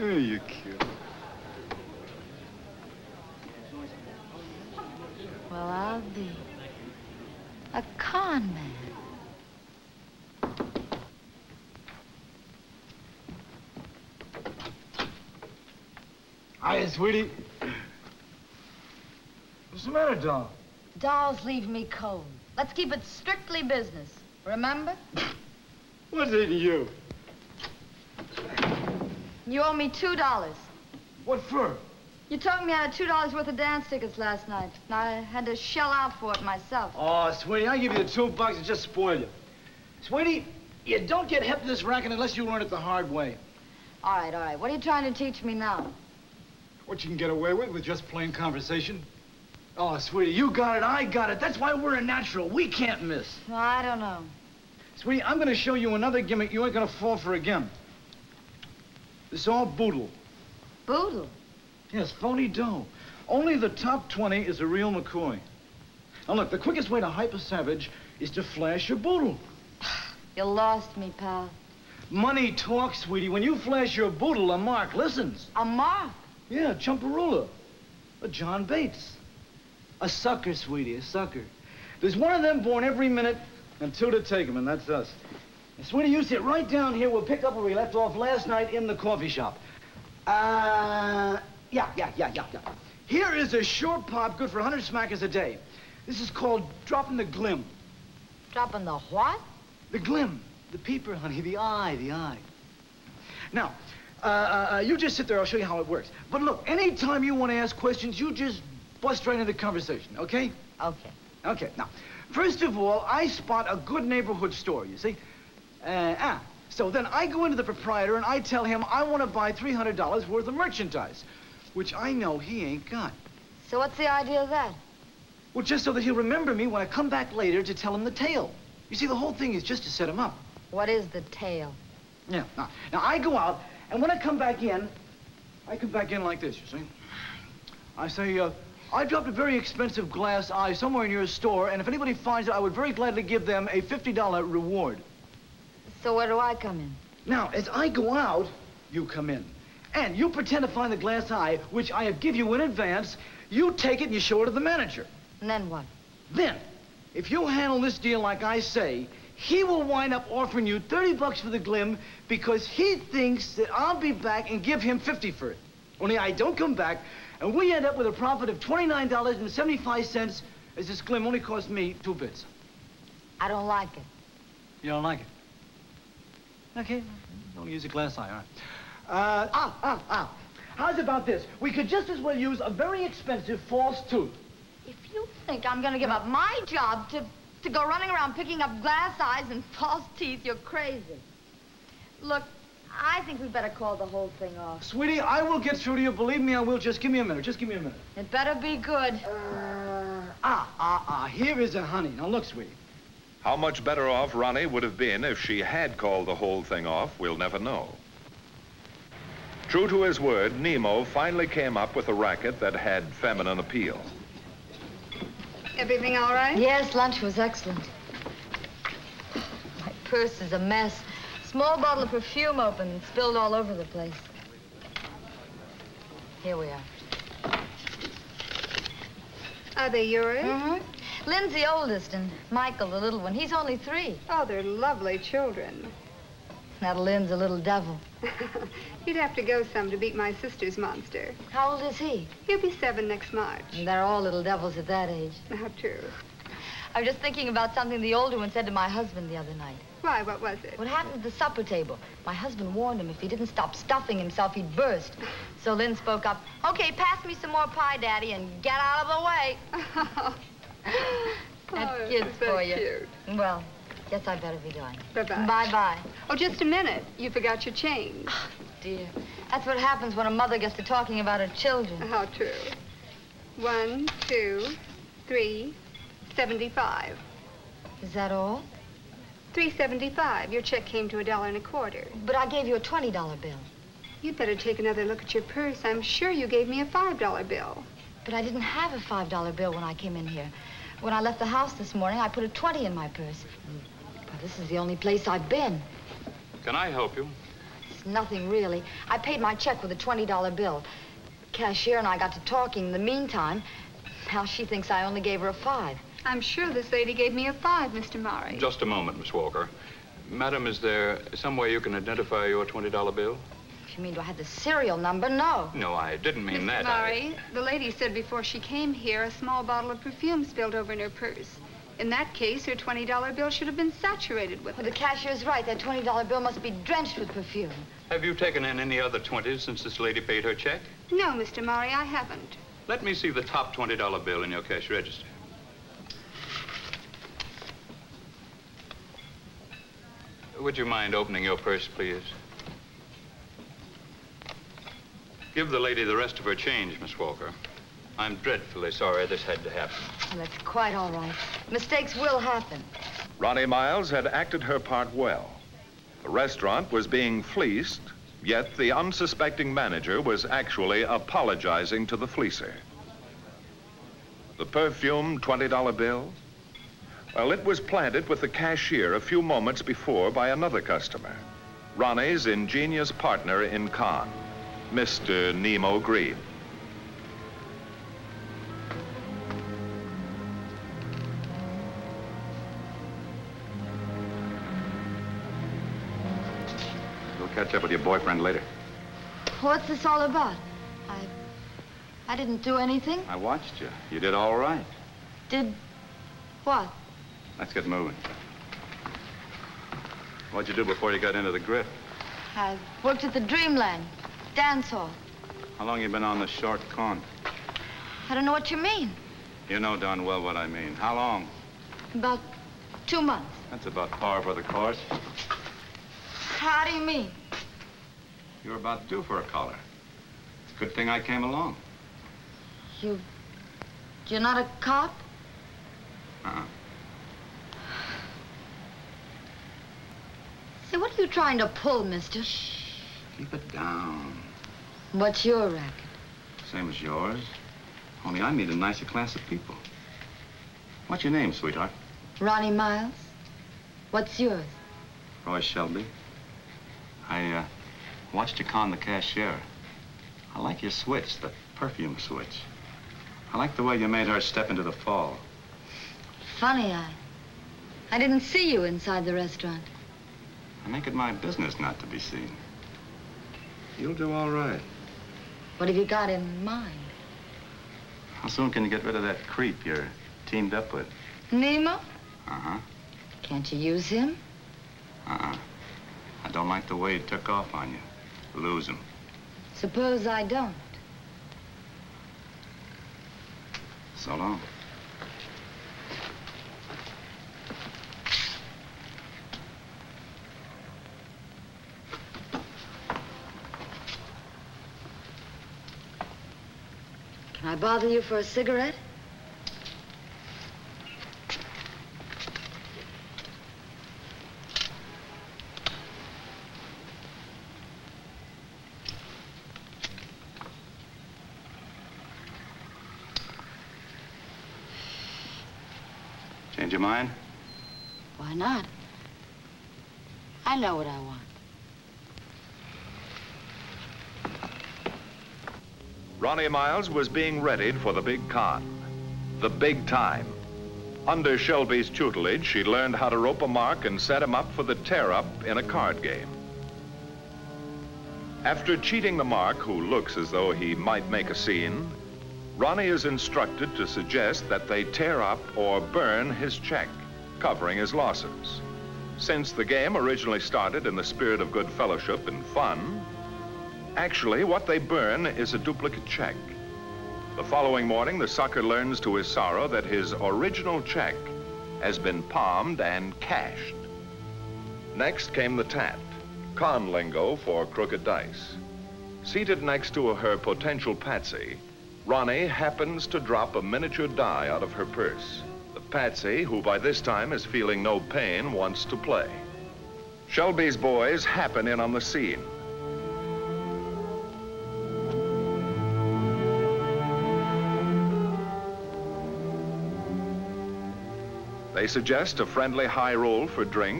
Oh, you're cute. Well, I'll be a con man. Hiya, sweetie. What's the matter, doll? Dolls leave me cold. Let's keep it strictly business. Remember? What's eating you? You owe me $2. What for? You told me I had $2 worth of dance tickets last night. I had to shell out for it myself. Oh, sweetie, I give you the $2 and just spoil you. Sweetie, you don't get hip to this racket unless you learn it the hard way. All right, all right. What are you trying to teach me now? What you can get away with just plain conversation. Oh, sweetie, you got it, I got it. That's why we're a natural. We can't miss. Well, I don't know. Sweetie, I'm gonna show you another gimmick you ain't gonna fall for again. This is all boodle. Boodle? Yes, phony dough. Only the top 20 is a real McCoy. Now look, the quickest way to hype a savage is to flash your boodle. You lost me, pal. Money talks, sweetie. When you flash your boodle, a mark listens. A mark? Yeah, Chumperula. A John Bates. A sucker, sweetie, a sucker. There's one of them born every minute and two to take 'em, and that's us. And, sweetie, you sit right down here. We'll pick up where we left off last night in the coffee shop. Yeah. Here is a short pop good for 100 smackers a day. This is called dropping the glim. Dropping the what? The glim. The peeper, honey. The eye. Now, you just sit there. I'll show you how it works. But look, anytime you want to ask questions, you just bust right into conversation, okay? Okay. Okay. Now, first of all, I spot a good neighborhood store, you see? So then I go into the proprietor and I tell him I want to buy $300 worth of merchandise, which I know he ain't got. So what's the idea of that? Well, just so that he'll remember me when I come back later to tell him the tale. You see, the whole thing is just to set him up. What is the tale? Yeah. Now I go out, and when I come back in like this, you see? I say, I dropped a very expensive glass eye somewhere in your store, and if anybody finds it, I would very gladly give them a $50 reward. So where do I come in? Now, as I go out, you come in. And you pretend to find the glass eye, which I have give you in advance. You take it and you show it to the manager. And then what? Then, if you handle this deal like I say, he will wind up offering you $30 for the glim because he thinks that I'll be back and give him 50 for it. Only I don't come back, and we end up with a profit of $29.75 as this glim only cost me 2 bits. I don't like it. You don't like it? Okay, don't use a glass eye, all right. How's about this? We could just as well use a very expensive false tooth. If you think I'm gonna give up my job to go running around picking up glass eyes and false teeth, you're crazy. Look, I think we'd better call the whole thing off. Sweetie, I will get through to you. Believe me, I will. Just give me a minute. Just give me a minute. It better be good. Here is a honey. Now, look, sweetie. How much better off Ronnie would have been if she had called the whole thing off, we'll never know. True to his word, Nemo finally came up with a racket that had feminine appeal. Everything all right? Yes, lunch was excellent. My purse is a mess. Small bottle of perfume open and spilled all over the place. Here we are. Are they yours? Mm-hmm. Lynn's the oldest, and Michael, the little one, he's only 3. Oh, they're lovely children. Now Lynn's a little devil. You'd have to go some to beat my sister's monster. How old is he? He'll be 7 next March. And they're all little devils at that age. How true. I was just thinking about something the older one said to my husband the other night. Why, what was it? What happened at the supper table? My husband warned him if he didn't stop stuffing himself, he'd burst. So Lynn spoke up, "Okay, pass me some more pie, Daddy, and get out of the way." That kid's for you. Cute. Well, guess I better be going. Bye-bye. Bye-bye. Oh, just a minute. You forgot your change. Oh, dear. That's what happens when a mother gets to talking about her children. How true. 1, 2, 3, 75. Is that all? $3.75. Your check came to $1.25. But I gave you a $20 bill. You'd better take another look at your purse. I'm sure you gave me a $5 bill. But I didn't have a $5 bill when I came in here. When I left the house this morning, I put a 20 in my purse. But this is the only place I've been. Can I help you? It's Nothing really. I paid my check with a $20 bill. Cashier and I got to talking in the meantime. Now she thinks I only gave her a 5. I'm sure this lady gave me a 5, Mr. Murray. Just a moment, Miss Walker. Madam, is there some way you can identify your $20 bill? You mean, do I have the serial number? No. No, I didn't mean Mr. that. Murray, the lady said before she came here, a small bottle of perfume spilled over in her purse. In that case, her $20 bill should have been saturated with Well, it. the cashier's right. That $20 bill must be drenched with perfume. Have you taken in any other 20s since this lady paid her check? No, Mr. Murray, I haven't. Let me see the top $20 bill in your cash register. Would you mind opening your purse, please? Give the lady the rest of her change, Miss Walker. I'm dreadfully sorry this had to happen. Well, that's quite all right. Mistakes will happen. Ronnie Miles had acted her part well. The restaurant was being fleeced, yet the unsuspecting manager was actually apologizing to the fleecer. The perfume $20 bill? Well, it was planted with the cashier a few moments before by another customer, Ronnie's ingenious partner in con, Mr. Nemo Green. We'll catch up with your boyfriend later. What's this all about? I didn't do anything. I watched you. You did all right. Did what? Let's get moving. What'd you do before you got into the grip? I worked at the Dreamland dance hall. How long you been on the short con? I don't know what you mean. You know darn well what I mean. How long? About 2 months. That's about par for the course. How do you mean? You're about due for a collar. Good thing I came along. You're not a cop? Uh-uh. Say, what are you trying to pull, mister? Keep it down. What's your racket? Same as yours. Only I meet a nicer class of people. What's your name, sweetheart? Ronnie Miles. What's yours? Roy Shelby. I watched you con the cashier. I like your switch, the perfume switch. I like the way you made her step into the fall. Funny, I didn't see you inside the restaurant. I make it my business not to be seen. You'll do all right. What have you got in mind? How soon can you get rid of that creep you're teamed up with? Nemo? Uh-huh. Can't you use him? Uh-uh. I don't like the way he took off on you. Lose him. Suppose I don't. So long. Can I bother you for a cigarette? Change your mind? Why not? I know what I want. Ronnie Miles was being readied for the big con, the big time. Under Shelby's tutelage, she learned how to rope a mark and set him up for the tear-up in a card game. After cheating the mark, who looks as though he might make a scene, Ronnie is instructed to suggest that they tear up or burn his check, covering his losses. Since the game originally started in the spirit of good fellowship and fun, actually what they burn is a duplicate check. The following morning, the sucker learns to his sorrow that his original check has been palmed and cashed. Next came the tat, con lingo for crooked dice. Seated next to her potential patsy, Ronnie happens to drop a miniature die out of her purse. The patsy, who by this time is feeling no pain, wants to play. Shelby's boys happen in on the scene. They suggest a friendly high roll for drinks.